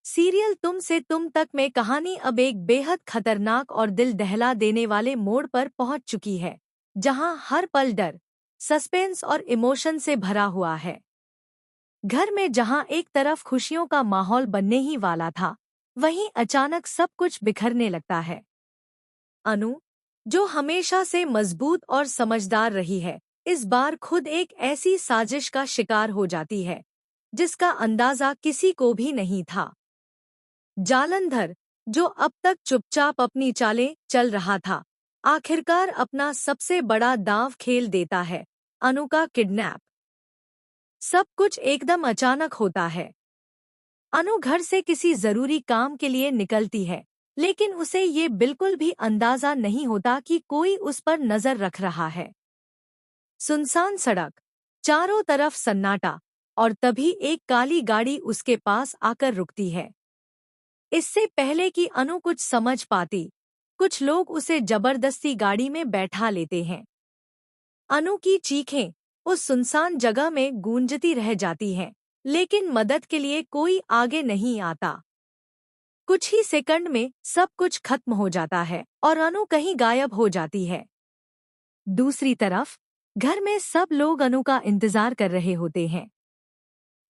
Serial तुम से तुम तक में कहानी अब एक बेहद खतरनाक और दिल दहला देने वाले मोड़ पर पहुंच चुकी है, जहां हर पल डर, सस्पेंस और इमोशन से भरा हुआ है। घर में जहां एक तरफ खुशियों का माहौल बनने ही वाला था, वहीं अचानक सब कुछ बिखरने लगता है। अनु, जो हमेशा से मजबूत और समझदार रही है, इस बार खुद एक ऐसी साजिश का शिकार हो जाती है जिसका अंदाजा किसी को भी नहीं था। जालंधर, जो अब तक चुपचाप अपनी चालें चल रहा था, आखिरकार अपना सबसे बड़ा दांव खेल देता है। अनु का किडनैप। सब कुछ एकदम अचानक होता है। अनु घर से किसी जरूरी काम के लिए निकलती है, लेकिन उसे ये बिल्कुल भी अंदाजा नहीं होता कि कोई उस पर नजर रख रहा है। सुनसान सड़क, चारों तरफ सन्नाटा, और तभी एक काली गाड़ी उसके पास आकर रुकती है। इससे पहले कि अनु कुछ समझ पाती, कुछ लोग उसे जबरदस्ती गाड़ी में बैठा लेते हैं। अनु की चीखें उस सुनसान जगह में गूंजती रह जाती हैं, लेकिन मदद के लिए कोई आगे नहीं आता। कुछ ही सेकंड में सब कुछ खत्म हो जाता है और अनु कहीं गायब हो जाती है। दूसरी तरफ घर में सब लोग अनु का इंतजार कर रहे होते हैं।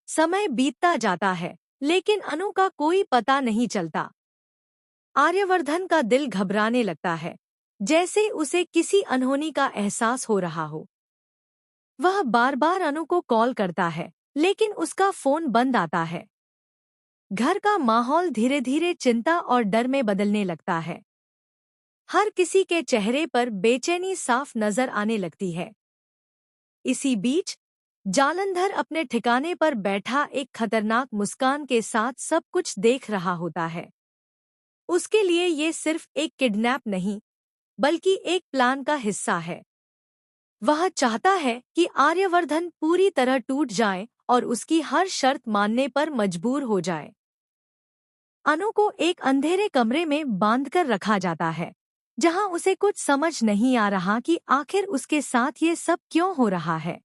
समय बीतता जाता है, लेकिन अनु का कोई पता नहीं चलता। आर्यवर्धन का दिल घबराने लगता है, जैसे उसे किसी अनहोनी का एहसास हो रहा हो। वह बार बार अनु को कॉल करता है, लेकिन उसका फोन बंद आता है। घर का माहौल धीरे धीरे चिंता और डर में बदलने लगता है। हर किसी के चेहरे पर बेचैनी साफ नजर आने लगती है। इसी बीच जालंधर अपने ठिकाने पर बैठा एक खतरनाक मुस्कान के साथ सब कुछ देख रहा होता है। उसके लिए ये सिर्फ एक किडनैप नहीं, बल्कि एक प्लान का हिस्सा है। वह चाहता है कि आर्यवर्धन पूरी तरह टूट जाए और उसकी हर शर्त मानने पर मजबूर हो जाए। अनु को एक अंधेरे कमरे में बांधकर रखा जाता है, जहां उसे कुछ समझ नहीं आ रहा कि आखिर उसके साथ ये सब क्यों हो रहा है।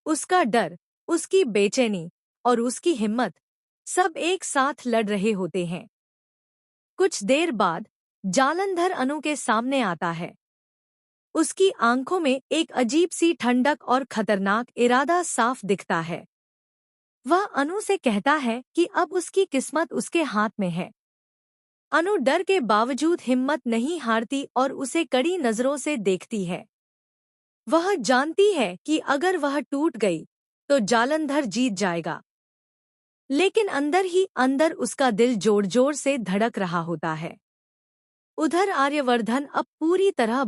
उसका डर, उसकी बेचैनी और उसकी हिम्मत सब एक साथ लड़ रहे होते हैं। कुछ देर बाद जालंधर अनु के सामने आता है। उसकी आंखों में एक अजीब सी ठंडक और खतरनाक इरादा साफ दिखता है। वह अनु से कहता है कि अब उसकी किस्मत उसके हाथ में है। अनु डर के बावजूद हिम्मत नहीं हारती और उसे कड़ी नजरों से देखती है। वह जानती है कि अगर वह टूट गई तो जालंधर जीत जाएगा, लेकिन अंदर ही अंदर उसका दिल जोर जोर से धड़क रहा होता है। उधर आर्यवर्धन अब पूरी तरह